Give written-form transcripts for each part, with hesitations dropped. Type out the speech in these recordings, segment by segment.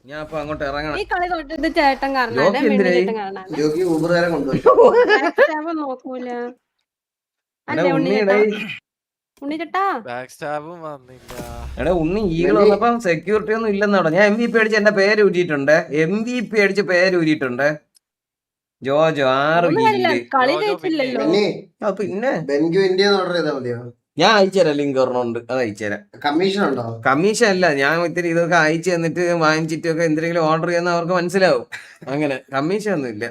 ഞാൻ അപ്പൊ അങ്ങോട്ട് ഇറങ്ങണം. ഈ കളി തൊട്ടിട്ട് ചേട്ടൻ കാണാനാണ് ചേട്ടൻ കാണാനാണ് നോക്കൂല. അല്ലേ ഉണ്ണിച്ചേട്ടാ എടാ ഉണ്ണി ഈകള് വന്നപ്പം സെക്യൂരിറ്റി ഒന്നും ഇല്ലെന്നവിടെ. ഞാൻ MVP അടിച്ച് എന്റെ പേര് ഊരിയിട്ടുണ്ട്. MVP അടിച്ച് പേര് ഊരിയിട്ടുണ്ട്. ജോജോ 6 കളി ജയിച്ചില്ലല്ലോ. പിന്നെ ഞാൻ അയച്ചുതരാം. ലിങ്ക് ഒരെണ്ണമുണ്ട്, അത് അയച്ചുതരാം. കമ്മീഷൻ ഉണ്ടോ? കമ്മീഷൻ അല്ല, ഞാൻ ഇത്തിരി ഇതൊക്കെ അയച്ചു തന്നിട്ട് വാങ്ങിച്ചിട്ടൊക്കെ എന്തെങ്കിലും ഓർഡർ ചെയ്യുന്ന അവർക്ക് മനസ്സിലാവും. അങ്ങനെ കമ്മീഷൻ ഒന്നും ഇല്ല.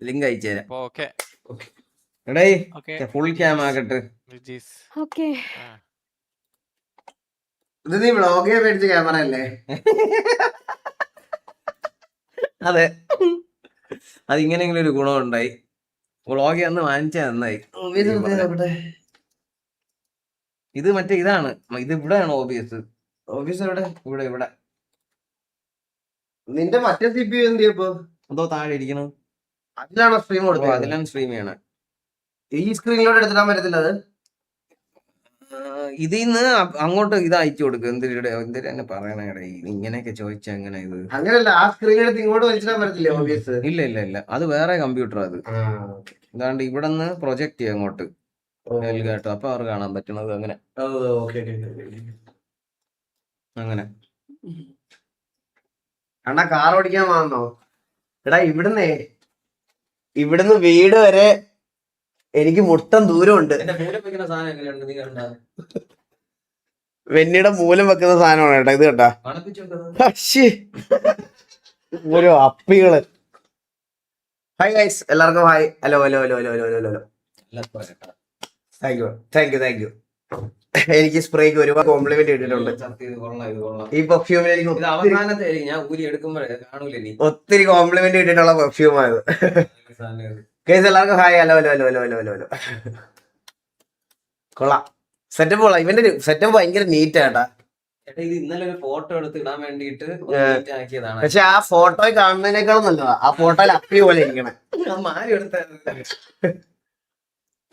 ലിങ്ക് അയച്ചുതരാം. എടേ ഫുൾ ക്യാം ആകട്ടെ. ഇത് നീ വ്ളോഗ് മേടിച്ച ക്യാമറ അല്ലേ? അതെ, അത് ഇങ്ങനെയെങ്കിലും ഒരു ഗുണമുണ്ടായി. വ്ളോഗ് അന്ന് വാങ്ങിച്ചാ നന്നായി. ഇത് മറ്റേ ഇതാണ്, ഇത് ഇവിടെയാണ് OBS. ഓഫീസ് എവിടെ? ഇവിടെ നിന്റെ മറ്റേ CPU എന്ത് ചെയ്യപ്പോ? എന്തോ താഴെ ഇരിക്കണം. അതിലാണോ സ്ട്രീം കൊടുത്തത്? അതിലാണ് സ്ട്രീം ചെയ്യണേ. ഈ സ്ക്രീനിലോട്ട് എടുത്തിടാൻ പറ്റത്തില്ല അത്. ഇതിന്ന് അങ്ങോട്ട് ഇത് അയച്ചു കൊടുക്കും. എന്തിനെ തന്നെ പറയണേ ഇങ്ങനെയൊക്കെ ചോദിച്ചാ എങ്ങനെ ഇത്? അങ്ങനെയല്ല, ആ സ്ക്രീൻ എടുത്ത് ഇങ്ങോട്ട് വലിച്ചിടാൻ പറ്റത്തില്ല OBS. ഇല്ല, അത് വേറെ കമ്പ്യൂട്ടർ. അത് ഇതാണ്ട് ഇവിടെ നിന്ന് പ്രൊജക്ട് ചെയ്യാം അങ്ങോട്ട് കേട്ടോ. അപ്പൊ അവർ കാണാൻ പറ്റണത് അങ്ങനെ. അങ്ങനെ അണ്ണാ കാർ ഓടിക്കാൻ വന്നോ? എടാ ഇവിടുന്ന് വീട് വരെ എനിക്ക് മുട്ടം ദൂരമുണ്ട്. വെന്നിയുടെ മൂലം വെക്കുന്ന സാധനമാണ് കേട്ടോ ഇത്. കേട്ടാ ഒരു അപ്പികള്. ഹായ് ഗൈസ്, എല്ലാവർക്കും ഹായ്. ഹലോ. Thank you. എനിക്ക് സ്പ്രേക്ക് ഒരുപാട് കോംപ്ലിമെന്റ് കിട്ടിയിട്ടുണ്ട്. ഈ പെർഫ്യൂമിൽ എനിക്ക് ഒത്തിരി കോംപ്ലിമെന്റ് കിട്ടിയിട്ടുള്ള പെർഫ്യൂമായത്. ഗൈസ് എല്ലാവർക്കും ഹായ്. ഹലോ. കൊള്ളാം, സെറ്റപ്പ് കൊള്ളാം. ഇവന്റെ സെറ്റപ്പ് ഭയങ്കര നീറ്റ് ആട്ടാ. ഇത് ഇന്നലെ ഒരു ഫോട്ടോ എടുത്ത് ഇടാൻ വേണ്ടിട്ട് ആക്കിയതാണ്. പക്ഷെ ആ ഫോട്ടോയിൽ കാണുന്നതിനേക്കാളും നല്ലതാ ആ ഫോട്ടോയിൽ അപ്പി പോലെ ഇരിക്കണേ. മാറി എടുത്ത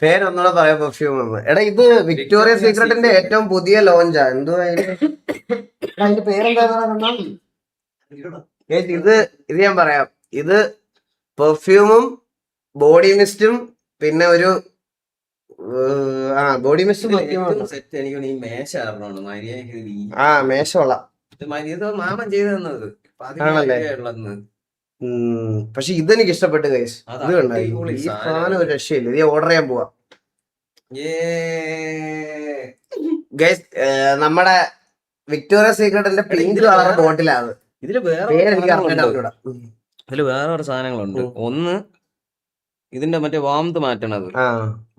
പേരൊന്നുകൂടെ പറയാം, പെർഫ്യൂം എന്ന്. എടാ ഇത് വിക്ടോറിയ സീക്രട്ടിന്റെ ഏറ്റവും പുതിയ ലോഞ്ചാ. എന്തുവാ അതിന്റെ പേരെന്താ? ഇത് ഞാൻ പറയാം. ഇത് പെർഫ്യൂമും ബോഡി മിസ്റ്റും പിന്നെ ഒരു ബോഡി മിസ്റ്റും സെറ്റ്. എനിക്ക് ഈ മേശ മേശമുള്ള മാമൻ ചെയ്തു തന്നത് ആണല്ലേ. പക്ഷെ ഇതെനിക്ക് ഇഷ്ടപ്പെട്ടു ഗൈസ്. ഇത് കണ്ടോ, ഈ സാധനം ഒരു രക്ഷയില്ല. ഇത് ഓർഡർ ചെയ്യാൻ പോവാ ഗൈസ്. നമ്മുടെ വിക്ടോറിയ സീക്രട്ടിന്റെ പിങ്ക് കളർ ബോട്ടിലാണ്. ഇതില് വേറെ വേറെ സാധനങ്ങളുണ്ട്. ഒന്ന് ഇതിന്റെ മറ്റേ വാംത് മാറ്റണത്,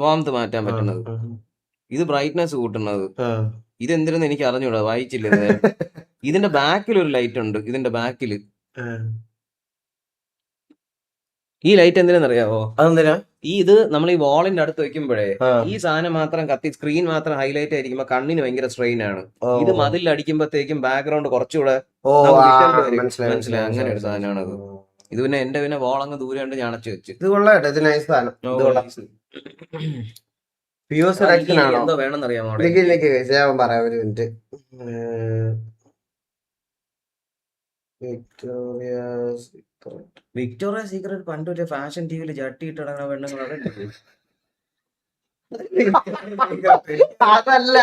വാംത് മാറ്റാൻ പറ്റണത്. ഇത് ബ്രൈറ്റ്നെസ് കൂട്ടുന്നത്. ഇതെന്തിനെന്ന് എനിക്ക് അറിഞ്ഞൂടാ, വായിച്ചില്ല. ഇതിന്റെ ബാക്കിൽ ഒരു ലൈറ്റ് ഉണ്ട്. ഇതിന്റെ ബാക്കില് ഈ ലൈറ്റ് എന്തിനാന്നറിയാവോ? അതെന്തിനാ? ഇത് നമ്മൾ ഈ വാളിന്റെ അടുത്ത് വെക്കുമ്പോഴേ ഈ സാധനം മാത്രം കത്തി സ്ക്രീൻ മാത്രം ഹൈലൈറ്റ് ആയിരിക്കുമ്പോ കണ്ണിന് ഭയങ്കര സ്ട്രെയിൻ ആണ്. ഇത് മതിൽ അടിക്കുമ്പോഴത്തേക്കും ബാക്ക്ഗ്രൗണ്ട് കുറച്ചുകൂടെ മനസ്സിലായി. അങ്ങനെ ഒരു സാധനമാണ് അത്. ഇത് പിന്നെ എന്റെ വാൾ അങ്ങ് ദൂരെ ഉണ്ട്, ഞാൻ അടച്ചു വെച്ച്. ഇത് കൊള്ളാട്ടെ, ഇത് നൈസ് സാധനം. എന്തോ വേണമെന്നറിയാമോ? പറയാം ഒരു മിനിറ്റ്. വിക്ടോറിയ സീക്രട്ട് പണ്ട് ഒരു ഫാഷൻ ടിവിയിൽ ചട്ടിയിട്ട് ഇടങ്ങണ പെണ്ണുങ്ങളാണ്. അതല്ല,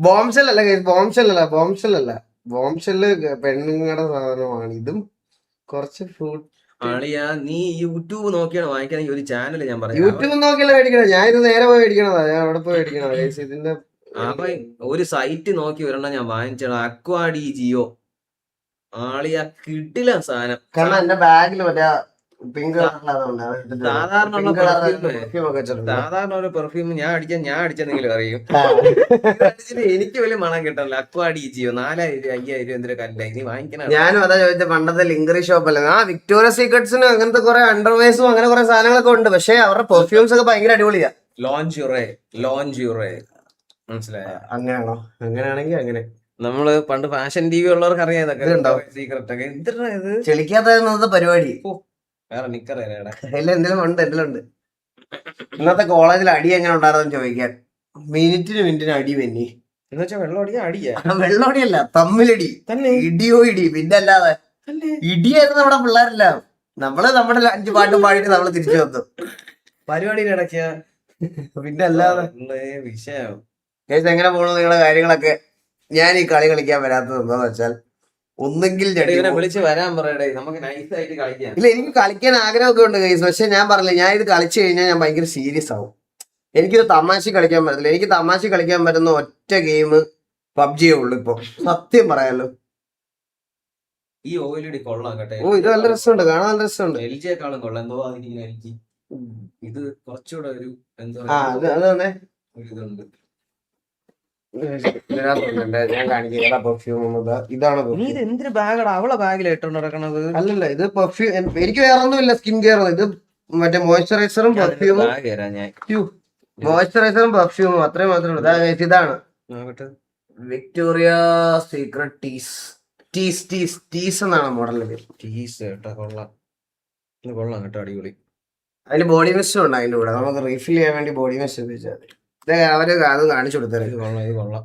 ബോംഷെല്ല് പെണ്ണുങ്ങളുടെ സാധനമാണ്. ഇതും കുറച്ച് ഫ്രൂട്ട്. ആളിയാ, നീ യൂട്യൂബ് നോക്കിയാണ് വാങ്ങിക്കണമെങ്കിൽ ഒരു ചാനൽ ഞാൻ പറയാം. യൂട്യൂബ് നോക്കിയല്ല മേടിക്കണത്, ഞാൻ ഇത് നേരെ പോയി മേടിക്കണതാ. ഞാൻ അവിടെ പോയി മേടിക്കണതാ. ഇതിന്റെ ഒരു സൈറ്റ് നോക്കി ഒരെണ്ണം ഞാൻ വാങ്ങിച്ചത്, അക്വാഡി ജിയോ. ആളിയാ കിട്ടില്ല സാധനം. കാരണം എന്റെ ബാഗിൽ മറ്റേ പിങ്ക് സാധാരണ ഒരു പെർഫ്യൂം ഞാൻ അടിച്ചെന്നെങ്കിലും അറിയും. എനിക്ക് വലിയ മണം കിട്ടണല്ലോ. അക്വാഡി ജിയോ 4000 5000 എന്തൊരു കല്ലായി. നീ വാങ്ങിക്കണം. ഞാനും അതാ ചോദിച്ച, പണ്ടത്തെ ലിങ്കറി ഷോപ്പല്ലേ. വിക്ടോറിയ സീക്രട്സിന് അങ്ങനത്തെ കുറെ അണ്ടർവേഴ്സും അങ്ങനെ കുറെ സാധനങ്ങളൊക്കെ ഉണ്ട്. പക്ഷെ അവരുടെ പെർഫ്യൂംസ് ഒക്കെ ഭയങ്കര അടിപൊളിയാ. ലോഞ്ചുറേ മനസ്സിലായ? അങ്ങനെയാണോ? അങ്ങനെയാണെങ്കിൽ അങ്ങനെ. നമ്മള് പണ്ട് ഫാഷൻ TV ഉള്ളവർക്ക് അറിയാം ഇതൊക്കെ. സീക്രട്ട് ഒക്കെ ഇത് ചെളിക്കാത്ത പരിപാടി. വേറെ നിക്കറ എന്തെങ്കിലും ഉണ്ട്. ഇന്നത്തെ കോളേജിൽ അടി എങ്ങനെ ഉണ്ടായിരുന്നു ചോദിക്കാൻ. മിനിറ്റിന് അടി വന്നി. എന്ന് വെച്ചാൽ വെള്ളം അടിയാ അടിയാ വെള്ളോടിയല്ല, തമ്മിലടി തന്നെ. ഇടിയോ ഇടി, പിന്നെ അല്ലാതെ ഇടിയായിരുന്നു നമ്മുടെ പിള്ളേരെല്ലാം. നമ്മുടെ 5 പാട്ടും പാടിയിട്ട് നമ്മള് തിരിച്ചു വന്നു പരിപാടിയിൽ ഇടയ്ക്കാ പിന്നെ അല്ലാതെ. വിഷയം കേസ് എങ്ങനെ പോണു നിങ്ങളുടെ കാര്യങ്ങളൊക്കെ? ഞാൻ ഈ കളി കളിക്കാൻ വരാത്തത് എന്താന്ന് വെച്ചാൽ, ഒന്നെങ്കിൽ ഇവനെ വിളിച്ച് വരാൻ പറയടേ, നമുക്ക് നൈസായിട്ട് കളിക്കാം. ഇല്ല, എനിക്ക് കളിക്കാൻ ആഗ്രഹമൊക്കെ ഉണ്ട് കേസ്. പക്ഷെ ഞാൻ പറഞ്ഞില്ല, ഞാൻ ഇത് കളിച്ചു കഴിഞ്ഞാൽ ഞാൻ ഭയങ്കര സീരിയസ് ആവും. എനിക്കിത് തമാശ കളിക്കാൻ പറ്റത്തില്ല. എനിക്ക് തമാശ കളിക്കാൻ പറ്റുന്ന ഒറ്റ ഗെയിം പബ്ജിയേ ഉള്ളു ഇപ്പൊ, സത്യം പറയാലോ. ഈ ഓയിലടി കൊള്ളാം കേട്ടെ. ഓ, ഇത് നല്ല രസമുണ്ട്, കാണാൻ നല്ല രസമുണ്ട്. LG-യെക്കാളും കൊള്ളാം എന്തോ അതിന്. LG ഇത് കുറച്ചുകൂടെ ഒരു എന്താ അത് തന്നെ ഒരു ഇതുണ്ട്. ഇതിനകത്തുണ്ട്, ഞാൻ കാണിക്കാം. പെർഫ്യൂം ഇതാണ്. നീ ഇത് എന്തൊരു ബാഗാണ് അവളെ ബാഗിൽ ഇട്ടോണ്ട് നടക്കണത്? അല്ലല്ല, ഇത് പെർഫ്യൂം. എനിക്ക് വേറെ ഒന്നുമില്ല, സ്കിൻ കെയർ. ഇത് മറ്റേ മോയ്സ്ചറൈസറും പെർഫ്യൂമും. മോയ്സ്ചറൈസറും പെർഫ്യൂമും അത്രയും മാത്രമേ ഉള്ളൂ. ഇതാണ് വിക്ടോറിയ സീക്രട്ട് ടീസ് എന്നാണ് മോഡലിന്റെ പേര്. ടീസ് കേട്ടോ, കൊള്ളാം. ഇത് കൊള്ളാം കേട്ടോ, അടിപൊളി. അതിന് ബോഡി മിസ്റ്റും ഉണ്ട് അതിന്റെ കൂടെ. നമുക്ക് റീഫിൽ ചെയ്യാൻ വേണ്ടി ബോഡി മിസ്റ്റ് ഉപയോഗിച്ചാൽ അവര് അത് കാണിച്ചു കൊടുത്തത്. ഇത് കൊള്ളാം, ഇത് കൊള്ളാം.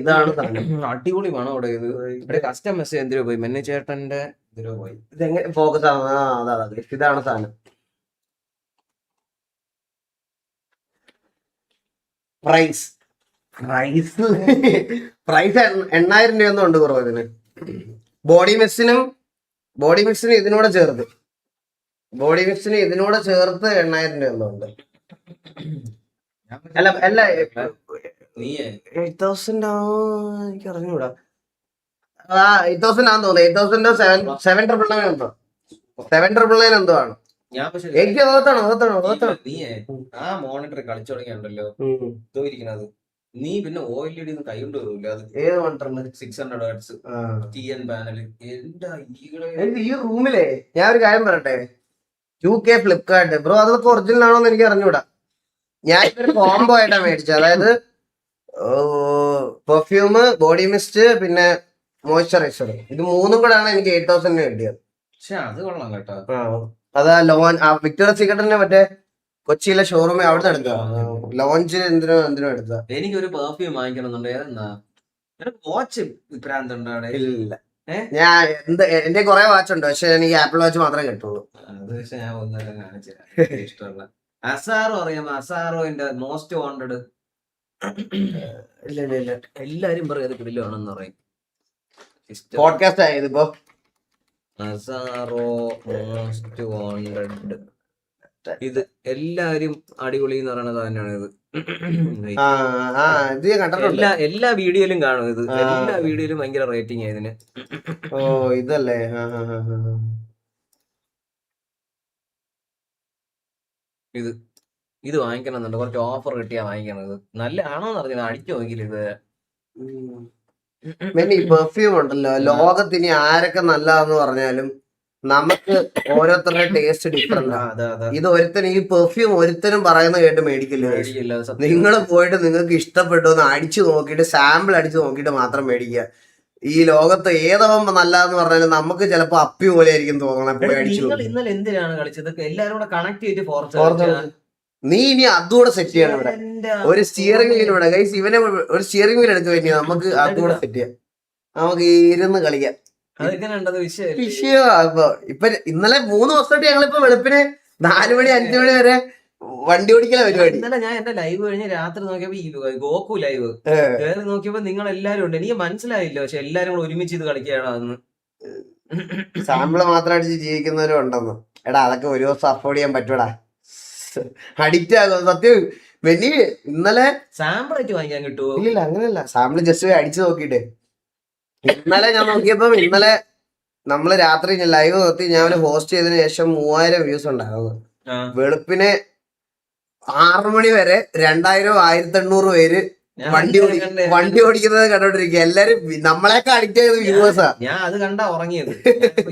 ഇതാണ് സാധനം. അടിപൊളി വേണം അവിടെ. ഇത് ഇവിടെ കസ്റ്റമേഴ്സ് എന്തിനോ പോയി, മെന്നു ചേട്ടന്റെ എന്തിനോ പോയി. ഇതെങ്ങനെ ഫോക്കസ് ആവുന്ന? ഇതാണ് സാധനം. പ്രൈസ് 8,000 രൂപയൊന്നും ഉണ്ട് കുറവ് ഇതിന്. ബോഡി മിക്സിനും ഇതിനൂടെ ചേർത്ത് 8,000 രൂപ ഉണ്ട്. അല്ല 8,000 എനിക്ക് അറിഞ്ഞൂടാ. 8,000 ആണെന്ന് തോന്നുന്നു. 8,000 7,999 ഉണ്ടോ, 7,999 എന്തോ ആണ്. എനിക്ക് അകത്താണോ നീ ആ മോണിറ്റർ കളിച്ചു തുടങ്ങിയുണ്ടല്ലോ ഇരിക്കണത്. നീ പിന്നെ OLED കൈ കൊണ്ട് വരൂല. അത് ഏത് മോണിറ്ററിന്? 600 Hz TN പാനല്. ഈ റൂമിലെ ഞാൻ ഒരു കാര്യം പറയട്ടെ, 2K ഫ്ലിപ്കാർട്ട് ബ്രോ, അതൊക്കെ ഒറിജിനൽ ആണോന്ന് എനിക്ക് അറിഞ്ഞൂടാ. ഞാൻ ഒരു കോംബോ ആയിട്ടാണ് മേടിച്ചത്. അതായത് പെർഫ്യൂം, ബോഡി മിസ്റ്റ്, പിന്നെ മോയ്സ്ചറൈസർ. ഇത് 3 കൂടെയാണ് എനിക്ക് 8,000 കിട്ടിയത്. പക്ഷെ അത് കൊള്ളാം കേട്ടോ. അതാ വിക്ടോറിയ സീക്രട്ടിന്റെ മറ്റേ കൊച്ചിയിലെ ഷോറൂമിൽ അവിടെ എടുത്ത ലോഞ്ച് എന്തിനോ എടുത്ത. എനിക്കൊരു പെർഫ്യൂം വാങ്ങിക്കണമെന്നുണ്ട്. ഏതെന്നാ വാച്ച് ഭ്രാന്തുണ്ടോ? ഇല്ല, ഞാൻ എന്റെ കുറെ വാച്ച് ഉണ്ട്, പക്ഷെ എനിക്ക് ആപ്പിൾ വാച്ച് മാത്രമേ കിട്ടുള്ളൂ. അത് പക്ഷെ ഞാൻ ഒന്നും കാണിച്ചില്ല. ഇഷ്ടമുള്ള അസാറോ അറിയാമോ? അസാറോന്റെ മോസ്റ്റ് വാണ്ടഡ്. ഇല്ല എല്ലാരും പറയും അത് കിടിലാണെന്ന് പറയും. പോഡ്കാസ്റ്റ് ആയത് ഇപ്പൊ അസാറോ മോസ്റ്റ് വാണ്ടഡ്. ഇത് എല്ലാരും അടിപൊളി എന്ന് പറയണത് തന്നെയാണ്. ഇത് എല്ലാ വീഡിയോയിലും കാണും. ഇത് എല്ലാ വീഡിയോയിലും ഭയങ്കര റേറ്റിംഗ് ഇതിന്. ഓ, ഇതല്ലേ? ഇത് വാങ്ങിക്കണം എന്നുണ്ട്. കുറച്ച് ഓഫർ കിട്ടിയാ വാങ്ങിക്കണത്. നല്ല ആണോന്ന് അറിഞ്ഞത് അടിച്ചു നോക്കിയില്ല ഇത്. ഈ പെർഫ്യൂം ഉണ്ടല്ലോ, ലോകത്തിന് ആരൊക്കെ നല്ലതെന്ന് പറഞ്ഞാലും നമുക്ക് ഓരോരുത്തരുടെ ടേസ്റ്റ് ഡിഫറെന്റ്. ഇത് ഈ പെർഫ്യൂം ഒരുത്തനും പറയുന്ന കേട്ട് മേടിക്കില്ല. നിങ്ങൾ പോയിട്ട് നിങ്ങൾക്ക് ഇഷ്ടപ്പെട്ടു എന്ന് അടിച്ചു നോക്കിയിട്ട്, സാമ്പിൾ അടിച്ചു നോക്കിയിട്ട് മാത്രം മേടിക്കുക. ഈ ലോകത്ത് ഏതവൻ നല്ലതെന്ന് പറഞ്ഞാലും നമുക്ക് ചിലപ്പോ അപ്പി പോലെ ആയിരിക്കും തോന്നണം. ഇന്നലെ എന്തിനാണ് കളിച്ചത്? എല്ലാരും കൂടെ കണക്ട് ചെയ്തിട്ട് നീ ഇനി അതുകൂടെ സെറ്റ് ചെയ്യണം. ഇവിടെ ഒരു സ്റ്റിയറിംഗ് വീലിലൂടെ ഗൈസ്, ഇവനെ ഒരു സ്റ്റിയറിംഗ് വീൽ എടുക്കുക കഴിഞ്ഞാൽ നമുക്ക് അതുകൂടെ സെറ്റ് ചെയ്യാം. നമുക്ക് ഇരുന്ന് കളിക്കാം. വിഷയം ഇപ്പൊ ഇന്നലെ 3 ദിവസമായിട്ട് ഞങ്ങളിപ്പോ വെളുപ്പിന് 4 മണി 5 മണി വരെ വണ്ടി ഓടിക്കല പരിപാടി. ഇന്നലെ ഞാൻ എന്റെ ലൈവ് കഴിഞ്ഞ് രാത്രി നോക്കിയപ്പോ ഗോകു ലൈവ് കയറി നോക്കിയപ്പോ നിങ്ങൾ എല്ലാരും ഉണ്ട്. എനിക്ക് മനസ്സിലായില്ല, പക്ഷെ എല്ലാരും കൂടെ ഒരുമിച്ച് ഇത് കളിക്കുകയാണ്. അന്ന് സാമ്പിള് മാത്രം അടിച്ച് ജീവിക്കുന്നവരും ഉണ്ടെന്ന്. എടാ, അതൊക്കെ ഒരു ദിവസം അഫോർഡ് ചെയ്യാൻ പറ്റൂടാ, അഡിക്റ്റ് ആകും സത്യം. ഇന്നലെ സാമ്പിൾ ആയിട്ട് വാങ്ങിക്കാൻ കിട്ടുമോ? ഇല്ല, അങ്ങനെയല്ല. സാമ്പിള് ജസ്റ്റ് അടിച്ചു നോക്കിട്ടെ. ഇന്നലെ ഞാൻ നോക്കിയപ്പോ, ഇന്നലെ നമ്മള് രാത്രി ലൈവ് നിർത്തി ഞാൻ ഹോസ്റ്റ് ചെയ്തതിനു ശേഷം 3000 വ്യൂസ് ഉണ്ടായിരുന്നു. വെളുപ്പിന് 6 മണി വരെ 2000 1800 പേര് വണ്ടി ഓടിക്കുന്നത് കണ്ടോണ്ടിരിക്കുക. എല്ലാരും നമ്മളെയൊക്കെ അഡിക്റ്റ് ചെയ്ത വ്യൂവേഴ്സാ. ഞാൻ അത് കണ്ടാ ഉറങ്ങിയത്.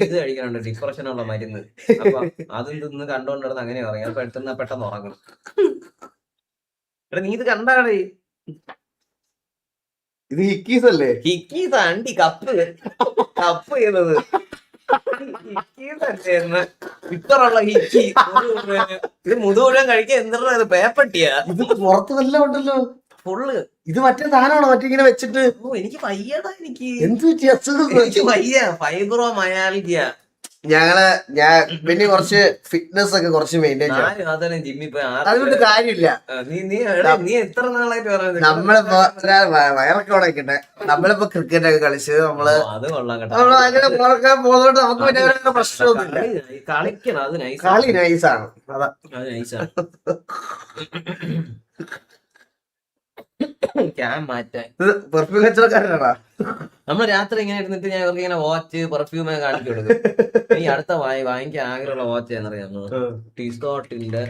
ഇത് കഴിക്കാനുണ്ട് ഡിപ്രഷനുള്ള മരുന്ന്. അപ്പൊ അത് ഇന്ന് കണ്ടോണ്ടിരുന്ന അങ്ങനെ ഉറങ്ങി. അപ്പൊ എടുത്തുന്ന പെട്ടെന്ന് ഉറങ്ങും. നീ ഇത് കണ്ടാടേ? ഇത് ഹിക്കീസ് അല്ലേ? ഹിക്കീസ് അണ്ടി കപ്പ് ചെയ്യുന്നത്. ഇപ്പറുള്ള ഹിക്കി ഇത് മുതുമുഴുവൻ കഴിക്കാൻ എന്താ പേപ്പട്ടിയാ? ഇത് പുറത്ത് വല്ല ഉണ്ടല്ലോ. ഫുള്ള്. ഇത് മറ്റേ സാധനമാണോ മറ്റേ ഇങ്ങനെ വെച്ചിട്ട്? ഓ എനിക്ക് വയ്യടാ, എന്ത് പറ്റി അസുഖം? എനിക്ക് വയ്യ. ഫൈബ്രോമയാൽഗിയ. ഞാൻ പിന്നെ കുറച്ച് ഫിറ്റ്നസ് ഒക്കെ കുറച്ച് മെയിൻറ്റെയിൻ ചെയ്യണം. ജിമ്മിൽ പോയി അതുകൊണ്ട് കാര്യമില്ല. നീ എത്ര നാളായിട്ട് പറയുന്നത്? നമ്മളിപ്പോ വയറൊക്കെ ഉടക്കട്ടെ. നമ്മളിപ്പോ ക്രിക്കറ്റ് ഒക്കെ കളിച്ച് നമ്മള് അത് കൊള്ളാം കേട്ടോ. നമ്മള് അങ്ങനെ പുറക്കാൻ പോകുന്നോണ്ട് നമുക്ക് പിന്നെ അങ്ങനെ പ്രശ്നമൊന്നുമില്ല. കളിക്കണം, അത് നൈസ്. കളി നൈസാണ്. അതാ അത് നൈസാണ്. ക്യാം മാറ്റാൻ ഇത് പെർഫ്യൂം കച്ചവടക്കാരനാണോ? നമ്മള് രാത്രി ഇങ്ങനെ ഇരുന്നിട്ട് ഞാൻ ഇവർക്ക് ഇങ്ങനെ വാച്ച് പെർഫ്യൂമൊക്കെ കാണിച്ചു കൊടുക്കും. ഈ അടുത്ത വാങ്ങിക്കാൻ ആഗ്രഹമുള്ള വാച്ച് എന്നറിയാമോ? ടിസ്കോട്ടിന്റെ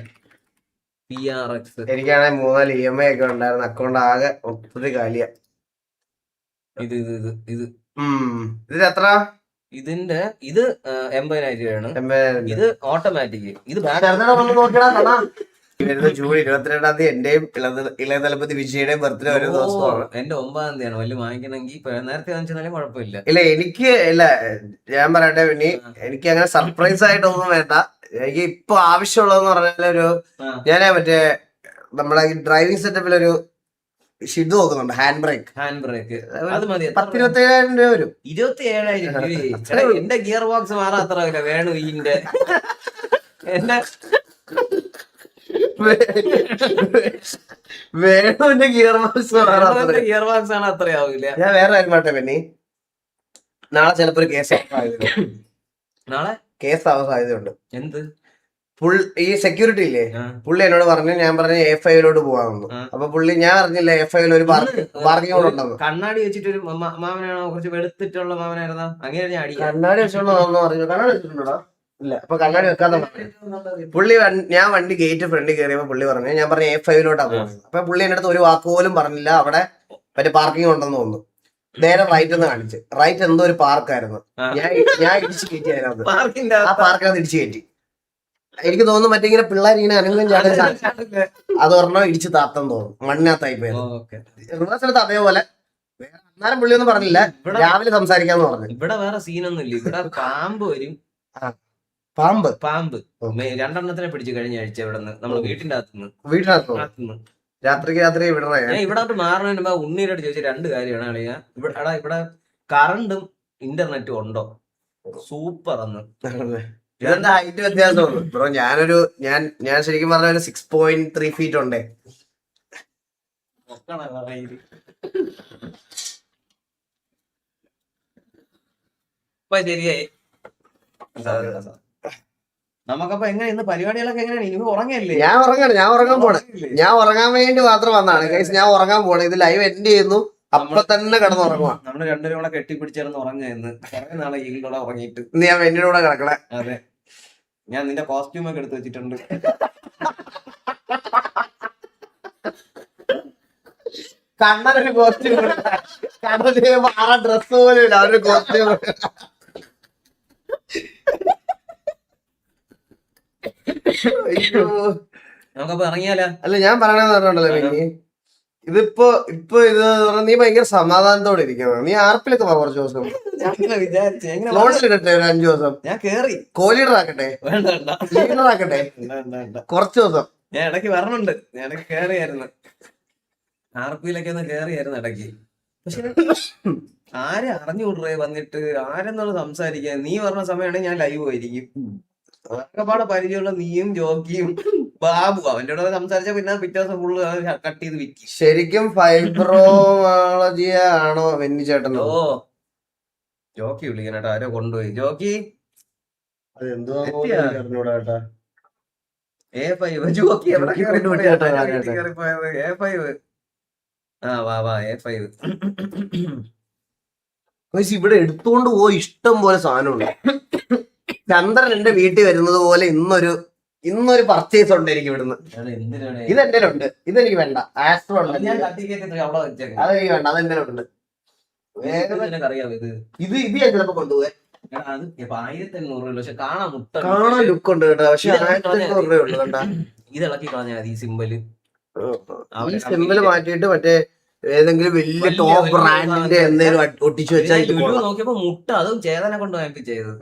PRX. എനിക്കാണെങ്കിൽ 3-4 EMI ഒക്കെ ഉണ്ടായിരുന്നു. അക്കൗണ്ട് ആകെ ഒത്തിരി കാലിയ. ഇത് ഇത് ഇത് ഇത് ഇതിന് എത്ര? ഇതിന്റെ ഇത് 80,000 രൂപയാണ്. ഇത് ഓട്ടോമാറ്റിക്. ഇത് നോക്കിയാ വരുന്ന ജൂൺ 22-ാം തീയതി എന്റെയും ഇളയ തലപ്പതി വിജയുടെയും ബർത്ത്ഡേ ഒരു ദിവസമാണ്. എന്റെ 9-ാം തീയതിയാണ്. വലിയ വാങ്ങിക്കണമെങ്കിൽ നേരത്തെ വാങ്ങിച്ചാലും കുഴപ്പമില്ല. ഇല്ല എനിക്ക് ഞാൻ പറയട്ടെ പിന്നെ എനിക്ക് അങ്ങനെ സർപ്രൈസ് ആയിട്ടൊന്നും വേണ്ട. എനിക്ക് ഇപ്പൊ ആവശ്യമുള്ളതെന്ന് പറഞ്ഞാൽ ഞാൻ മറ്റേ നമ്മളെ ഡ്രൈവിംഗ് സെറ്റപ്പിലൊരു ഷിഡ് നോക്കുന്നുണ്ട്. Hand brake. അത് മതി. 27,000 രൂപ വരും. 27,000 രൂപ. എന്റെ ഗിയർ ബോക്സ് മാറാത്ര വേണു. ഇതിന്റെ എന്റെ വേണുവിന്റെ ഗിയർ ബോക്സ് ഗിയർ ബോക്സ് ആണ്, അത്രയാവില്ല. ഞാൻ വേറെ കാര്യം പറട്ടെ പിന്നെ നാളെ ചിലപ്പോ ഒരു കേസ് നാളെ കേസാവാൻ സാധ്യതയുണ്ട്. എന്ത്? ഈ സെക്യൂരിറ്റി ഇല്ലേ, പുള്ളി എന്നോട് പറഞ്ഞു, ഞാൻ പറഞ്ഞു A5 പോവാമെന്ന്. അപ്പൊ പുള്ളി ഞാൻ അറിഞ്ഞില്ല A5 ഒരു പാർക്കിംഗ് കൂടെ ഉണ്ടെന്ന്. കണ്ണാടി വെച്ചിട്ട് ഒരു മാമനാണോ? കുറച്ച് വെളുത്തിട്ടുള്ള മാമനായിരുന്നോ? അങ്ങനെ ഞാൻ അടി കണ്ണാടി വെച്ചോണ്ടോ പറഞ്ഞു. കണ്ണാടി വെച്ചിട്ടുണ്ടോ? ഇല്ല. അപ്പൊ കണ്ണാടി വെക്കാതെ പുള്ളി ഞാൻ വണ്ടി ഗേറ്റ് ഫ്രണ്ടിൽ കയറിയപ്പോ പുള്ളി പറഞ്ഞു, ഞാൻ പറഞ്ഞു A5 പോകുന്നത്. അപ്പൊ പുള്ളി എന്റെ അടുത്ത് ഒരു വാക്ക് പോലും പറഞ്ഞില്ല. അവിടെ മറ്റേ പാർക്കിംഗ് ഉണ്ടെന്ന് തോന്നുന്നു. നേരെ റൈറ്റ് എന്ന് കാണിച്ച്. റൈറ്റ് എന്തോ ഒരു പാർക്കായിരുന്നു. ഞാൻ ഇടിച്ചു കയറ്റി അതിനകത്ത്. ആ പാർക്കിനകത്ത് ഇടിച്ചു കയറ്റി. എനിക്ക് തോന്നുന്നു മറ്റേ ഇങ്ങനെ പിള്ളേർ ഇങ്ങനെ അനങ്ങും ചാടും അത് പറഞ്ഞോ ഇടിച്ച് താത്തെന്ന് തോന്നുന്നു. മണ്ണിനകത്തായി പോയത്. റിവേഴ്സിനകത്ത് അതേപോലെ. അന്നേരം പുള്ളിയൊന്നും പറഞ്ഞില്ല. രാവിലെ സംസാരിക്കാന്ന് പറഞ്ഞു. ഇവിടെ വേറെ സീനൊന്നും ഇല്ല. ഇവിടെ പാമ്പ് വരും. പാമ്പ് 2 പിടിച്ചു കഴിഞ്ഞ ആഴ്ച ഇവിടെ നിന്ന് നമ്മള് വീട്ടിനകത്തുനിന്ന് രാത്രി വിടണേ. ഞാൻ ഇവിടെ മാറണതിന് മുമ്പ് ഉണ്ണീരോട് ചോദിച്ച 2 കാര്യമാണ് അളിയാ. ഇവിടെ കറണ്ടും ഇന്റർനെറ്റും ഉണ്ടോ? സൂപ്പർ എന്ന്. ഇതെന്താ ഹൈറ്റ് വ്യത്യാസം ബ്രോ? ഞാൻ ശരിക്കും പറഞ്ഞ ഒരു 6.3 feet ഉണ്ടേ. ശരിയായി. നമുക്കപ്പൊ എങ്ങനെ ഇന്ന് പരിപാടികളൊക്കെ എങ്ങനെയാണ്? ഇനി ഉറങ്ങല്ലേ? ഞാൻ ഉറങ്ങാൻ പോണേ. ഞാൻ ഉറങ്ങാൻ വേണ്ടി മാത്രം വന്നതാണ് ഗൈസ്. ഞാൻ ഉറങ്ങാൻ പോണേ. ഇത് ലൈവ് എൻഡ് ചെയ്യുന്നു. അപ്പൊ തന്നെ കിടന്നുറങ്ങുവാ. നമ്മള് 2 കൂടെ കെട്ടിപ്പിടിച്ചേർന്ന് ഉറങ്ങുന്നു. കുറെ നാളെ ഈകളോടെ ഉറങ്ങിയിട്ട്. ഞാൻ എന്റെ കൂടെ കിടക്കണേ. അതെ, ഞാൻ നിന്റെ കോസ്റ്റ്യൂം ഒക്കെ എടുത്ത് വെച്ചിട്ടുണ്ട്. കണ്ണനൊരു കോസ്റ്റ്യൂം, കണ്ണന് ഡ്രസ് പോലും ഇല്ല. അവരൊരു കോസ്റ്റ്യൂം. നമുക്കപ്പൊ ഇറങ്ങിയാലോ? അല്ല ഞാൻ പറയണെന്ന് പറഞ്ഞോണ്ടല്ലോ പിന്നെ ഇതിപ്പോ ഇത് നീ ഭയങ്കര സമാധാനത്തോടെ ഇരിക്കണം. നീ ആർപ്പിലൊക്കെ പോവാ കുറച്ച് ദിവസം. ലോണിലിടട്ടെ ഒരു 5 ദിവസം. ഞാൻ കേറി കോലീഡർ ആക്കട്ടെ, ലീഡർ ആക്കട്ടെ കുറച്ച് ദിവസം. ഞാൻ ഇടയ്ക്ക് വരണുണ്ട്. ഞാൻ ഇടയ്ക്ക് കേറിയായിരുന്നു. ആർപ്പിയിലൊക്കെ ഒന്ന് കേറിയായിരുന്നു ഇടയ്ക്ക്. പക്ഷെ ആരെ അറിഞ്ഞുകൂടേ വന്നിട്ട് ആരെന്നുള്ളത് സംസാരിക്കാൻ. നീ പറഞ്ഞ സമയമാണെങ്കിൽ ഞാൻ ലൈവ് ആയിരിക്കും. ആകെപ്പാടെ പരിചയമുള്ള നീയും ജോക്കിയും ബാബു. അവന്റെ കൂടെ സംസാരിച്ച പിന്നെ പിറ്റേ ദിവസം ഫുള്ള് കട്ട് ചെയ്ത് വിൽക്കും. ശരിക്കും ഫൈബ്രോളജി ആണോ വെന്നി ചേട്ടൻ? ഓ ജോക്കി വിളിക്കണേട്ടാ. ആരോ കൊണ്ടുപോയി. ജോക്കി A5 ജോക്കി എവിടെ കേറിപ്പോയത്? A5. വാ A5. ഇവിടെ എടുത്തുകൊണ്ട് പോയി ഇഷ്ടം പോലെ സാധനമുണ്ട്. ചന്ദ്രൻ എന്റെ വീട്ടിൽ വരുന്നത് പോലെ ഇന്നൊരു പർച്ചേസ് ഉണ്ട് എനിക്ക് ഇവിടുന്ന്. ഇത് എന്റെ ഉണ്ട്. ഇതെനിക്ക് വേണ്ട. ആസ്ട്രോ ഉണ്ട്. അതെനിക്ക് വേണ്ട. അതെന്റെ ഉണ്ട്. ഇത് ഞാൻ ചിലപ്പോ കൊണ്ടുപോയി. 1500 രൂപ. പക്ഷെ കാണാൻ ലുക്ക് ഉണ്ട് കേട്ടോ. പക്ഷെ 1500 രൂപയുള്ളൂ കേട്ടാ. ഇത് ഇളക്കി കളഞ്ഞാൽ മതി. ഈ സിമ്പിള് മാറ്റിയിട്ട് മറ്റേ ഏതെങ്കിലും വലിയ ടോപ്പ് ബ്രാൻഡിന്റെ എന്തെങ്കിലും ഒട്ടിച്ചു വെച്ചാൽ നോക്കിയപ്പോ മുട്ട അതും ചേതന കൊണ്ട് വാങ്ങിപ്പ് ചെയ്തത്.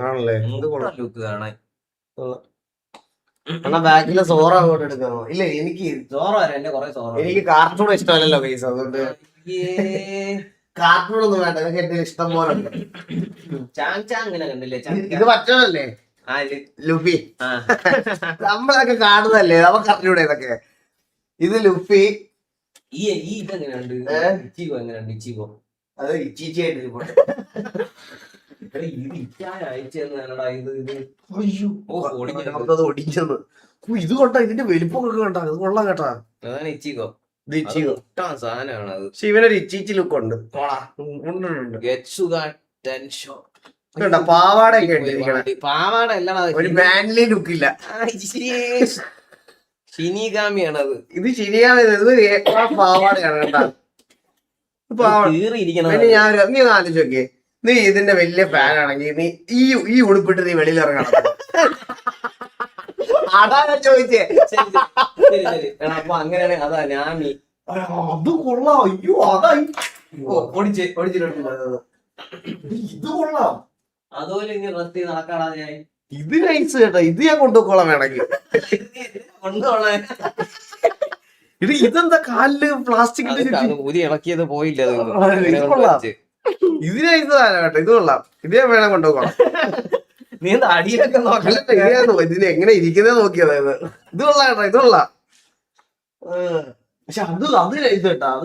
ലുക്ക് കാണാൻ എന്നാ ബാക്കിലെ സോറ അങ്ങോട്ട് എടുക്കണോ? ഇല്ല, എനിക്ക് സോറോ എന്റെ കൊറേ സോറോ. എനിക്ക് കാർട്ടൂൺ ഇഷ്ടമല്ലല്ലോ പൈസ, അതുകൊണ്ട് കാർട്ടൂൺ ഒന്നും വേണ്ട. എനിക്ക് എന്റെ ഇഷ്ടം പോലെ ഉണ്ട്. അങ്ങനെ കണ്ടില്ലേ? ഇത് മറ്റോനല്ലേ ലുഫി? നമ്മളൊക്കെ കാണുന്നതല്ലേ, നമുക്ക് അറിഞ്ഞൂടെ ഇതൊക്കെ. ഇത് ലുഫി. ഈ ഇതെങ്ങനെയുണ്ട്? ഇച്ചിഗോ എങ്ങനെയുണ്ട്? ഇച്ചിഗോ അത് ഇച്ചീച്ചിയായിട്ട് ഇരിപ്പുണ്ട്. ഒടിഞ്ഞത് ഇത് കൊണ്ടാ, ഇതിന്റെ വലിപ്പമൊക്കെ കണ്ടാ, ഇത് കൊള്ളാം കേട്ടാ. അതാണ് ഇച്ചിഗോ. സാധനമാണ് അത്. പക്ഷെ ഇവനൊരു ഇച്ചീച്ചി ലുക്ക് ഉണ്ട്. പാവാടയൊക്കെ പാവാട അല്ല, ഒരു മാൻലി ലുക്ക് ഇല്ല. ഷിനിഗാമിയാണ് അത്. ഇത് ശരിയാണ്. ഇത് പാവാടയാണ് കേട്ടാ. നീ ഒന്ന് ആലോചിച്ച് നോക്കിയേ, നീ ഇതിന്റെ വലിയ ഫാൻ ആണെങ്കിൽ നീ ഈ ഉടുപ്പിട്ട് നീ വെളിയിൽ ഇറങ്ങണം. അതാ ഞാൻ ചോദിച്ചേ. അപ്പൊ അങ്ങനെയാണെങ്കിൽ അതാ ഞാൻ അത് കൊള്ളാം. അയ്യോ അതാ പൊടിച്ചിട്ടുണ്ട്. ഇത് കൊള്ളാം. അതുപോലെ ഇനി റെസ്റ്റ് നടക്കാടാ ഞാൻ. ഇത് നൈസ് കേട്ടോ. ഇത് ഞാൻ കൊണ്ടുപോക്കോളാം വേണമെങ്കിൽ. കൊണ്ടുപോളെ ഇതെന്താ കാലില് പ്ലാസ്റ്റിക് ഊരി ഇളക്കിയത് പോയില്ല. ഇത് കൊള്ളാം. ഇത് നൈസ് സാധനം കേട്ടോ. ഇത് കൊള്ളാം. ഇത് ഞാൻ വേണം കൊണ്ടുപോകണം. നീ എന്താ അടിയിലൊക്കെ നോക്കല്ലോ, ഇതിന് എങ്ങനെ ഇരിക്കുന്നത് നോക്കിയത്. ഇത് കൊള്ളാം കേട്ടോ. ഇത് കൊള്ളാം. പക്ഷെ അത് നൈസ് കേട്ടാ. അത്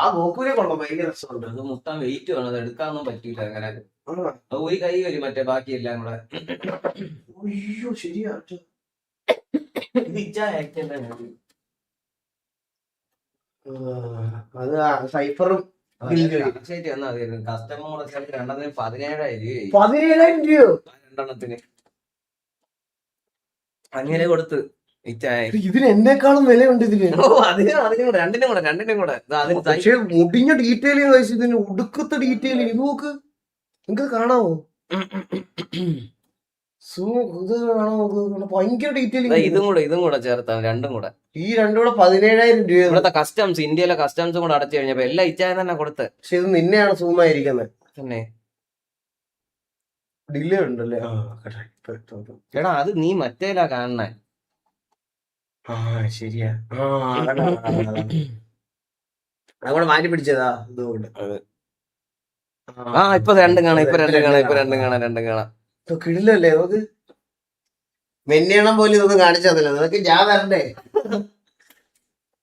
ആ ഗോക്കുവിനെ കൊള്ളാം. ഭയങ്കര രസമുണ്ട്. അത് മുട്ടാൻ വെയിറ്റ് വേണം. അത് എടുക്കാനൊന്നും പറ്റൂല. അങ്ങനെ ഒരു കൈ വരും, മറ്റേ ബാക്കിയെല്ലാം കൂടെ. അയ്യോ ശരിയാ. അത് സൈഫറും കസ്റ്റമർ കൂടെ ചേർത്ത് രണ്ടെണ്ണത്തിന് 17,000 രൂപയോ രണ്ടെണ്ണത്തിന് അങ്ങനെ കൊടുത്ത്. ഇതിന് എന്നെക്കാളും വിലയുണ്ട് ഇതിന്. രണ്ടിനും കൂടെ പക്ഷെ മുടിഞ്ഞ ഡീറ്റെയിലിംഗ് കഴിച്ചു. ഇതിന് ഉടുക്കത്തെ ഡീറ്റെയിലിംഗ് ഇത് നോക്ക്. നിങ്ങക്ക് കാണാമോ? ഭയങ്കര ഡീറ്റെയിലിംഗ്. ഇതും കൂടെ ചേർത്താണ് രണ്ടും കൂടെ. ഈ രണ്ടും കൂടെ 17,000 രൂപ. ഇവിടുത്തെ കസ്റ്റംസ്, ഇന്ത്യയിലെ കസ്റ്റംസും കൂടെ അടച്ചു കഴിഞ്ഞപ്പോ എല്ലാം ഇച്ചായ തന്നെ കൊടുത്ത്. പക്ഷെ ഇത് നിന്നെയാണ് സൂമായിരിക്കുന്നത്. തന്നെ ഡിലേ ഉണ്ടല്ലേ? എടാ അത് നീ മറ്റേലാ കാണണേ. ശരിയാ. അതുകൂടെ മാറ്റി പിടിച്ചതാ. ഇതുകൊണ്ട് ഇപ്പൊ രണ്ടും കാണാം. കിടിലല്ലേ നമുക്ക്? മെന്നെണ്ണം പോലും ഇതൊന്നും കാണിച്ചു തന്നില്ല. നിനക്ക് ഞാൻ വരണ്ടേ?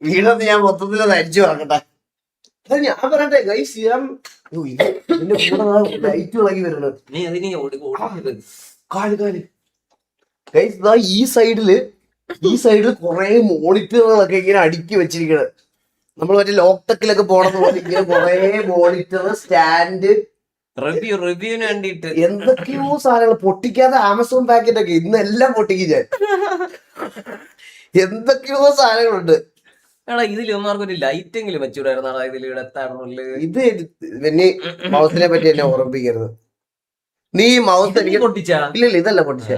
വീടൊന്ന് ഞാൻ മൊത്തത്തിൽ അരിച്ചു വാങ്ങട്ടെ. ഞാൻ പറയട്ടെ ഗൈസ്, ഇതിന്റെ കൂടെ ലൈറ്റ് ഇളകി വരുന്നത്. ഗൈസ് ഈ സൈഡില് കുറെ മോണിറ്ററുകളൊക്കെ ഇങ്ങനെ അടുക്കി വെച്ചിരിക്കണ്. നമ്മൾ മറ്റേ ലോക്ടെക്കിലൊക്കെ പോണത് പോലെ ഇങ്ങനെ കുറെ മോണിറ്റർ, സ്റ്റാൻഡ്, റിവ്യൂവിന് വേണ്ടിട്ട് എന്തൊക്കെയോ സാധനങ്ങൾ. പൊട്ടിക്കാതെ ആമസോൺ പാക്കറ്റ് ഒക്കെ ഇന്ന് എല്ലാം പൊട്ടിക്കും ഞാൻ. എന്തൊക്കെയോ സാധനങ്ങളുണ്ട്. ഇതിൽ ഒന്നാർക്കൊരു ലൈറ്റെങ്കിലും വെച്ചുകൂടായിരുന്നാ ഇതിൽ എത്താറുള്ളു. ഇത് പിന്നെ മൗസിനെ പറ്റി എന്നെ ഓർമ്മിപ്പിക്കരുത്. നീ മൗസ് എനിക്ക് പൊട്ടിച്ചാ? ഇല്ല ഇതല്ല പൊട്ടിച്ച.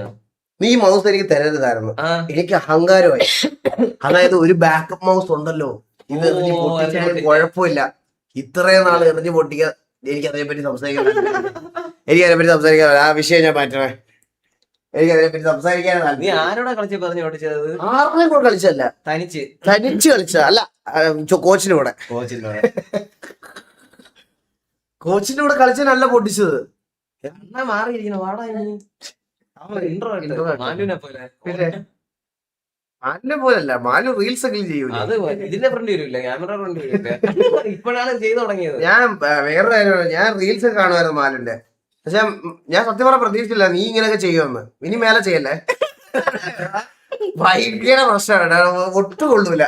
നീ മൗസ് എനിക്ക് തരരുതായിരുന്നു. എനിക്ക് അഹങ്കാരമായി. അതായത് ഒരു ബാക്കപ്പ് മൗസ് ഉണ്ടല്ലോ, ഇത് എറിഞ്ഞ് പൊട്ടിച്ചാലും കുഴപ്പമില്ല. ഇത്രയും നാൾ എറിഞ്ഞ് പൊട്ടിക്കാൻ എനിക്ക് അതിനെപ്പറ്റി സംസാരിക്കാൻ ആ വിഷയം ഞാൻ മാറ്റണേ. എനിക്ക് അതിനെപ്പറ്റി സംസാരിക്കാനാണ്. നീ ആരോടാ കളിച്ച് പറഞ്ഞു ഓടിച്ചത്? ആരുടെയും കൂടെ കളിച്ചല്ല, തനിച്ച് കളിച്ച. അല്ല, കോച്ചിന്റെ കൂടെ കളിച്ചാനല്ല പൊട്ടിച്ചത്. എന്നാ മാറിയിരിക്കുന്നു. വാടാ മാലിനെ പോലല്ല. മാലു റീൽസ് ഒക്കെ ചെയ്യൂല. അത് ഇതിന്റെ ഫ്രണ്ട് വരില്ല, ക്യാമറ ഫ്രണ്ട് വരില്ല. ഇപ്പോഴാണ് ചെയ്തു തുടങ്ങിയത്. ഞാൻ വേറെ കാര്യം, ഞാൻ റീൽസ് ഒക്കെ കാണുമായിരുന്നു മാലിന്റെ. പക്ഷെ ഞാൻ സത്യം പറഞ്ഞ പ്രതീക്ഷിച്ചില്ല നീ ഇങ്ങനെയൊക്കെ ചെയ്യുമെന്ന്. ഇനി മേലെ ചെയ്യല്ലേ. ഭയങ്കര പ്രശ്നമാണ്. ഒട്ടും കൊള്ളൂല.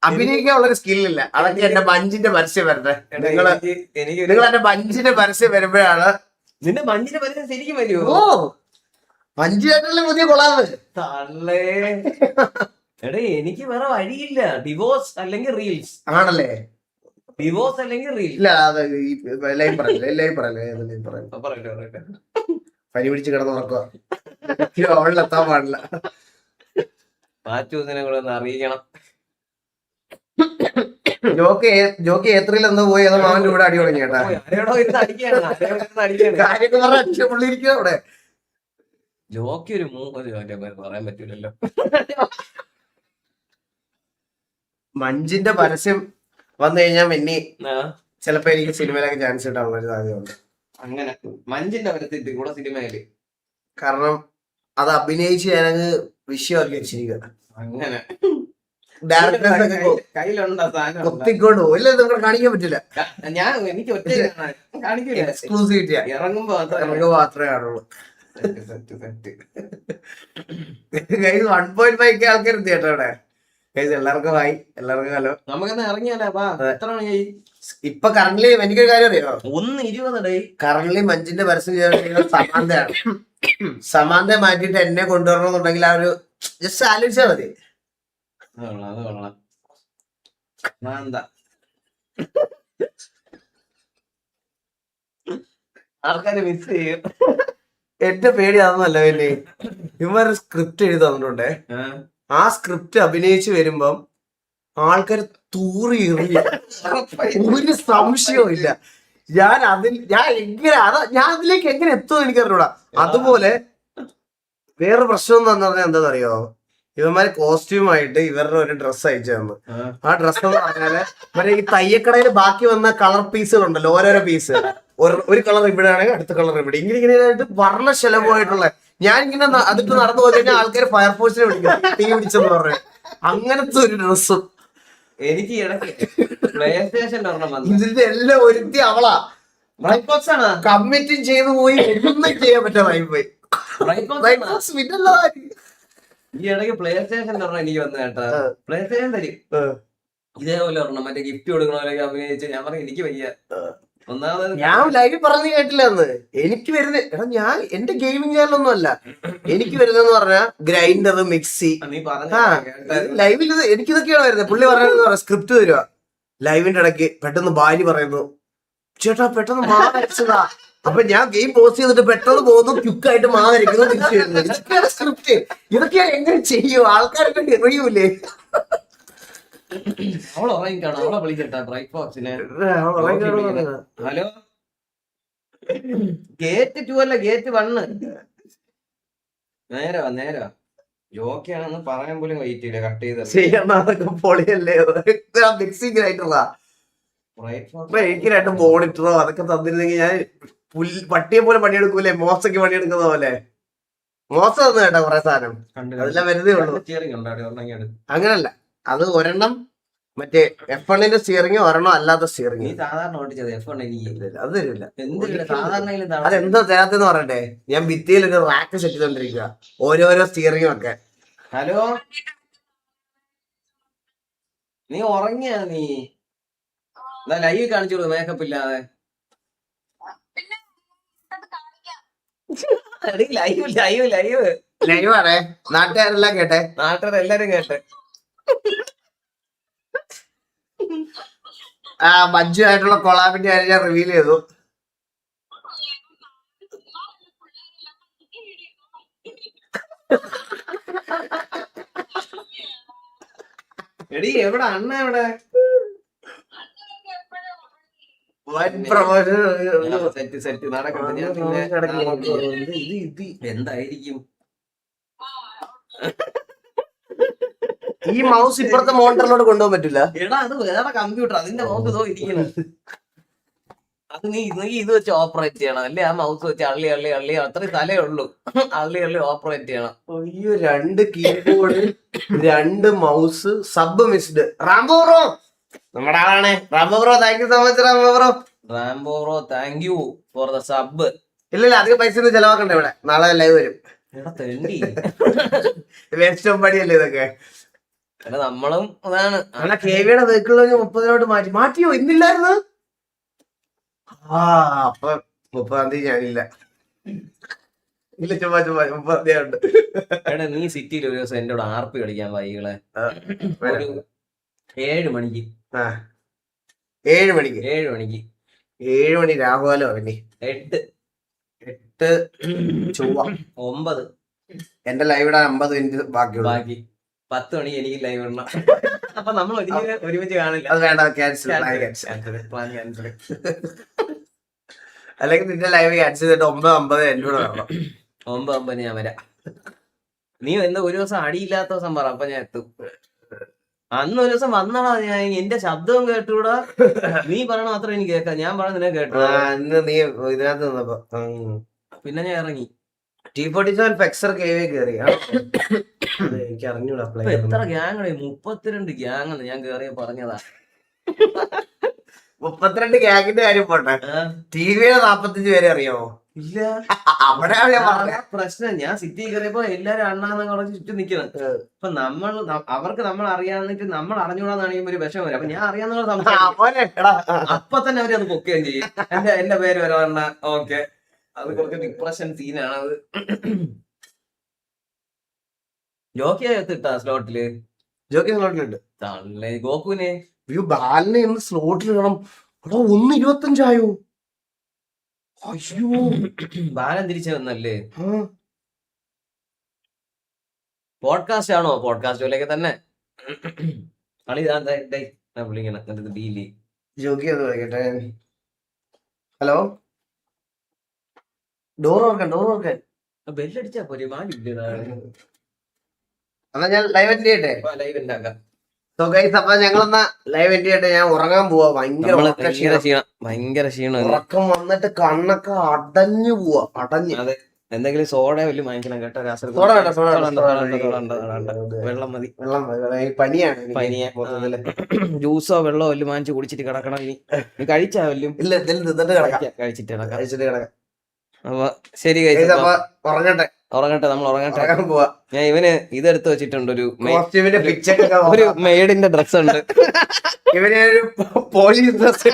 അഭിനയിക്കാനുള്ളൊരു സ്കില്ലില്ല. അതൊക്കെ എന്റെ ബഞ്ചിന്റെ പരസ്യം വരട്ടെ. നിങ്ങൾ എന്റെ ബഞ്ചിന്റെ പരസ്യം വരുമ്പോഴാണ്. നിന്റെ ബഞ്ചിന്റെ പരസ്യം ശരിക്കും വരുമോ? ഓ, ബഞ്ചിയായിട്ടുള്ള പുതിയ കൊള്ളാതെ തള്ളേ. എടേ എനിക്ക് വേറെ വഴിയില്ല. ഡിവോഴ്സ് അല്ലെങ്കിൽ റീൽസ് ആണല്ലേ? ഡിവോഴ്സ് അല്ലെങ്കിൽ റീൽസ്. ഇല്ല, എല്ലാവരും പറയല്ലേ. പനി പിടിച്ച് കിടന്നുറക്കുക. അവളിലെത്താൻ പാടില്ല. പാച്ചൂസിനെ കൂടെ ഒന്ന് അറിയിക്കണം. ജോക്കി ഏത്രിയിൽ എന്തോ പോയി അതോ മാമന്റെ കൂടെ അടി തുടങ്ങി കേട്ടാ. കാര്യമൊക്കെ പറഞ്ഞ അവിടെ ജോക്കി ഒരു പറയാൻ പറ്റൂലല്ലോ. മഞ്ജിന്റെ പരസ്യം വന്നു കഴിഞ്ഞാൽ പിന്നെ ആ, ചിലപ്പോ എനിക്ക് സിനിമയിലൊക്കെ ചാൻസ് കിട്ടാനുള്ള ഒരു സാധ്യതയുണ്ട്. അങ്ങനെ മഞ്ജിന്റെ പരസ്യത്തിൽ കൂടെ സിനിമയില് കാരണം അത് അഭിനയിച്ച് ഞാനങ്ങ് വിഷയമാക്കി വെച്ചിരിക്കുക. അങ്ങനെ ഡയറക്ടേഴ്സ് ഒക്കെ കയ്യിലുണ്ടോ സാധനം? കൊത്തിക്കൊണ്ട് പോകും. ഇല്ല, നമുക്ക് കാണിക്കാൻ പറ്റില്ല. ഞാൻ എനിക്ക് ഒറ്റ കാണിക്കില്ല. എക്സ്ക്ലൂസിവിറ്റിയാ. ഇറങ്ങുമ്പോ നമുക്ക് മാത്രമേ കാണുള്ളൂ. സെറ്റ്. 1.5 ആൾക്കാർ എത്തി കേട്ടോ ഇവിടെ. എല്ലാവർക്കും ഹായ്, എല്ലാവർക്കും ഹലോ. നമുക്കെന്നാ ഇറങ്ങിയാലേ എത്ര മണിയായി? ഇപ്പൊ കറന്റ്ലി എനിക്കൊരു കാര്യം അറിയോ? 1:20 കറന്റ്ലി മഞ്ജിന്റെ പരസ്യം ചെയ്യുന്നത് സമാന്തയാണ്. സമാന്ത മാറ്റിട്ട് എന്നെ കൊണ്ടുവരണമെന്നുണ്ടെങ്കിൽ ആ ഒരു ജസ്റ്റ് ആലോചിച്ചാൽ മതി. അത് കൊള്ളാം. എന്താ ആൾക്കാരെ മിസ് ചെയ്യും. എന്റെ പേടി അതൊന്നല്ല. പിന്നെ ഇവന്മാര് സ്ക്രിപ്റ്റ് എഴുതി തന്നിട്ടുണ്ടേ. ആ സ്ക്രിപ്റ്റ് അഭിനയിച്ച് വരുമ്പം ആൾക്കാർ തൂറി എറിയ, ഒരു സംശയവും ഇല്ല. ഞാൻ അതിലേക്ക് എങ്ങനെ എത്തുമെന്ന് എനിക്കറിഞ്ഞൂടാ. അതുപോലെ വേറെ പ്രശ്നം എന്ന് പറഞ്ഞാൽ എന്താ അറിയോ, ഇവന്മാര് കോസ്റ്റ്യൂമായിട്ട് ഇവരുടെ ഒരു ഡ്രസ്സ് അയച്ചു തന്നു. ആ ഡ്രസ്സ് എന്ന് പറഞ്ഞാല് മറ്റേ ഈ തയ്യക്കടയിൽ ബാക്കി വന്ന കളർ പീസുകളുണ്ടല്ലോ, ഓരോരോ പീസ്. ഒരു കളർ ഇവിടെ ആണെങ്കിൽ അടുത്ത കളർ ഇവിടെ, ഇങ്ങനെ വർണ്ണശലഭമായിട്ടുള്ള. ഞാൻ ഇങ്ങനെ അതിട്ട് നടന്നു പോയി കഴിഞ്ഞാൽ ആൾക്കാർ ഫയർഫോഴ്സിനെ വിളിക്കും, തീ പിടിച്ചെന്ന് പറഞ്ഞു. അങ്ങനത്തെ ഒരു ഡ്രസ്സും എനിക്ക് ഇതിന്റെ എല്ലാം ഒരുത്തി അവളാ. കമ്മിറ്റും ചെയ്തു പോയി, ഒന്നും ചെയ്യാൻ പറ്റാതായി പോയി. ഈ ഇടയ്ക്ക് പ്ലേ സ്റ്റേഷൻ എനിക്ക് വന്ന കേട്ടാ. പ്ലേ സ്റ്റേഷൻ തരും ഇതേപോലെ ഒരെണ്ണം, മറ്റേ ഗിഫ്റ്റ് കൊടുക്കണോലൊക്കെ അഭിനയിച്ച്. ഞാൻ പറഞ്ഞു എനിക്ക് വയ്യ. ഒന്നാമത് ഞാൻ ലൈവ് പറഞ്ഞു കേട്ടില്ല അന്ന്. എനിക്ക് വരുന്ന ഞാൻ എന്റെ ഗെയിമിംഗ് ചാനലൊന്നും അല്ല. എനിക്ക് വരുന്നതെന്ന് പറഞ്ഞാൽ ഗ്രൈൻഡർ, മിക്സി. നീ പറഞ്ഞ ലൈവിൽ എനിക്കിതൊക്കെയാണ് വരുന്നത്. പുള്ളി പറയുന്നത് സ്ക്രിപ്റ്റ് തരുക. ലൈവിന്റെ ഇടയ്ക്ക് പെട്ടെന്ന് ഭാര്യ പറയുന്നു, ചേട്ടാ പെട്ടെന്ന് മാവരച്ചതാ. അപ്പൊ ഞാൻ ഗെയിം പോസ്റ്റ് ചെയ്തിട്ട് പെട്ടെന്ന് പോകുന്നു, ക്വിക്കായിട്ട് മാവരയ്ക്കുന്നു, തിരിച്ചു വരുന്നു. ഇതൊക്കെയാണ് സ്ക്രിപ്റ്റ്. ഇതൊക്കെയാണ് എങ്ങനെ ചെയ്യും? ആൾക്കാരൊക്കെ എറിയൂലേ? അവളെ ഉറങ്ങിക്കാണോ? അവളെ വിളിക്കട്ടെ ബ്രൈറ്റ്ബോക്സിനെ. ഹലോ, ഗേറ്റ് 2 അല്ല, ഗേറ്റ് 1. നേരവാ ജോക്കിയാണെന്ന് പറയാൻ പോലും വെയിറ്റ് ചെയ്യില്ല. കട്ട് ചെയ്ത് ചെയ്യണതൊക്കെ പൊളിയല്ലേ? മിക്സിംഗ് ഗ്രൈൻഡറാ. എനിക്ക് 2 മോണിറ്ററോ അതൊക്കെ തന്നിരുന്നെങ്കിൽ ഞാൻ പട്ടിയെ പോലെ പണിയെടുക്കൂലേ, മോശയ്ക്ക് പണിയെടുക്കുന്ന പോലെ. മോശം തന്നു കേട്ടോ കുറെ സാധനം. അതെല്ലാം വരുന്നേ ഉള്ളൂ. അങ്ങനല്ല, അത് ഒരെണ്ണം മറ്റേ F1ന്റെ സ്റ്റിയറിംഗ്, ഒരെണ്ണം അല്ലാത്ത സ്റ്റിയറിംഗ്. അത് തരില്ല. അതെന്തോ തരാത്തെന്ന് പറയട്ടെ. ഞാൻ ഭിത്തിയിൽ ഒരു റാക്ക് സെറ്റ് ചെയ്തോണ്ടിരിക്കുക, ഓരോരോ സ്റ്റിയറിംഗും ഒക്കെ. ഹലോ, നീ ഉറങ്ങിയ? നീ ലൈവ് കാണിച്ചോളൂ മേക്കപ്പ് ഇല്ലാതെ. ലൈവ് ആണേ, നാട്ടുകാരെല്ലാം കേട്ടെ. നാട്ടുകാരെല്ലാരും കേട്ടെ. ആ മഞ്ജു ആയിട്ടുള്ള കൊളാബിന്റെ കാര്യം ഞാൻ റിവീൽ ചെയ്തു. എടി എവിടെ അണ്ണ? എവിടെ പ്രൊമോഷൻ സെറ്റ് നടക്കട്ടെ. ഇത് എന്തായിരിക്കും? ഈ മൗസ് ഇപ്പുറത്തെ മോണിറ്ററിലോട്ട് കൊണ്ടുപോകാൻ പറ്റില്ല. എടാ അത് വേറെ കമ്പ്യൂട്ടർ, അതിന്റെ മൗസ് ഇതോ ഇരിക്കണം. അത് നീ ഇത് വെച്ച് ഓപ്പറേറ്റ് ചെയ്യണം അല്ലേ? ആ മൗസ് വെച്ച് അള്ളി അത്രയും തലേ ഉള്ളൂ, അള്ളി ഓപ്പറേറ്റ് ചെയ്യണം. അയ്യോ, 2 keyboard, 2 mouse, sub missed. Rambo bro നമ്മുടെ ആളാണ്. Rambo bro, thank you so much. Rambo bro, thank you for the sub. ഇല്ല, അധികം പൈസ ഒന്നും ചെലവാക്കണ്ട. ഇവിടെ നാളെ ലൈവ് വരും. വേസ്റ്റ് ഓഫ് പണിയല്ലേ ഇതൊക്കെ. നമ്മളും അതാണ്. കെവിയുടെ വെഹിക്കിൾ 30 മാറ്റിയോ? ഇന്നില്ലായിരുന്നു. അപ്പൊ 30-ാം തീയതി ഞാനില്ല. ഇല്ല, ചുമ്മാ 30-ാം തീയതി ഉണ്ട്. എടാ, നീ സിറ്റിയിൽ ഒരു ദിവസം എന്റെ കൂടെ RP കളിക്കാൻ വൈകളെ. ഒരു 7 മണിക്ക്. 7 മണിക്ക് 7 മണി രാഹുലോ? പിന്നെ 8 ചൊവ്വ 9 എന്റെ ലൈവ് ഇടാൻ 50 മിനിറ്റ് ബാക്കി 10 മണി എനിക്ക് ലൈവ് ഇടണം. അപ്പൊ നമ്മൾ ഒരുമിച്ച് കാണില്ല. അത് വേണ്ട, ക്യാൻസൽ. അല്ലെങ്കിൽ നിന്റെ ലൈവ് ക്യാൻസൽ ചെയ്തിട്ട് 9:50 എന്റെ കൂടെ വരണം. 9 ഞാൻ വരാം. നീ എന്താ ഒരു ദിവസം അടിയില്ലാത്ത ദിവസം പറ, അപ്പൊ ഞാൻ എത്തും. അന്ന് ഒരു ദിവസം വന്നടാ, ഞാൻ എന്റെ ശബ്ദവും കേട്ടൂടാ, നീ പറയണ മാത്രം എനിക്ക് കേൾക്കാം, ഞാൻ പറഞ്ഞ നിന്നെ കേട്ടു. അന്ന് നീ ഇതിനകത്ത് നിന്നപ്പോ പിന്നെ ഞാൻ ഇറങ്ങി. T47 പെക്സർ കേവേ കയറി. എനിക്ക് അറിഞ്ഞൂടാ. ഇപ്പൊ എത്ര ഗ്യാങ് 32 ഗ്യാങ് എന്ന് ഞാൻ കേറിയ പറഞ്ഞതാ. 32 ഗ്യാങ്ങിന്റെ കാര്യം പോട്ടെ, ടിവിയിലെ 45 പേരെ അറിയാമോ? ഇല്ല. അവിടെയാണ് ഞാൻ പറഞ്ഞത് പ്രശ്നം. ഞാൻ സിറ്റി കയറിയപ്പോ എല്ലാരും അണ്ണാന്ന് കുറച്ച് ചുറ്റും നിക്കണം. അപ്പൊ അവർക്ക് നമ്മൾ അറിയാന്നിട്ട് നമ്മൾ അറിഞ്ഞൂടാന്ന് അറിയുമ്പോ ഒരു വിഷം വരും. അപ്പൊ ഞാൻ അറിയാന്നുള്ള സംസാരിക്കും. അപ്പൊ തന്നെ അവര് അത് പൊക്കുകയും ചെയ്യും. എന്റെ പേര് വരാണ. ഓക്കെ, അത് കുറച്ച് ഡിപ്രഷൻ സീനാണ് അത്. ജോക്കിയാ സ്ലോട്ടില്. ജോക്കി സ്ലോട്ടിലുണ്ട്. തള്ളേ ഗോകുവിനെ ബാലിനെ ഇന്ന് സ്ലോട്ടിൽ ഇടണം. 1.25 ആയോ? അയ്യോ, ബാലൻ തിരിച്ചു വന്നല്ലേ. പോഡ്കാസ്റ്റ് ആണോ? പോഡ്കാസ്റ്റ് പോലെയൊക്കെ തന്നെ കളി. വിളിക്കണം ഡീലി. ജോക്കി ഒന്ന് വിളിക്കട്ടെ. ഹലോ, ഡോർ നോക്കാൻ ബെല്ലടിച്ചാ പോരെ, മാലില്ല. എന്നാ ഞാൻ ലൈവ് എൻഡ് ചെയ്യട്ടെ. ലൈവ് ഉണ്ടാക്കാം. സോ ഗൈസ്, അപ്പൊ ഞങ്ങളെന്നാ ലൈവ് എൻഡ് ചെയ്യട്ടെ. ഞാൻ ഉറങ്ങാൻ പോവാ. ഭയങ്കര ക്ഷീണം. ഉറക്കം വന്നിട്ട് കണ്ണൊക്കെ അടഞ്ഞു പോവാ. അതെ, എന്തെങ്കിലും സോഡ വല്ലതും വാങ്ങിക്കണം കേട്ടോ. വെള്ളം മതി. പനിയാണ്. ജ്യൂസോ വെള്ളമോ വല്ലതും വാങ്ങിച്ച് കുടിച്ചിട്ട് കിടക്കണം. നീ കഴിച്ചാ വല്ലും? ഇല്ല, കഴിച്ചിട്ട് കിടക്കാം. അപ്പൊ ശരി ഗൈസ്, ഉറങ്ങട്ടെ. നമ്മൾ ഉറങ്ങട്ടെ. ഞാൻ ഇവന് ഇതെടുത്ത് വെച്ചിട്ടുണ്ട്, ഒരു മെയ്ഡിന്റെ ഡ്രസ് ഉണ്ട്. ഇവന് പോലീസ് ഡ്രസ്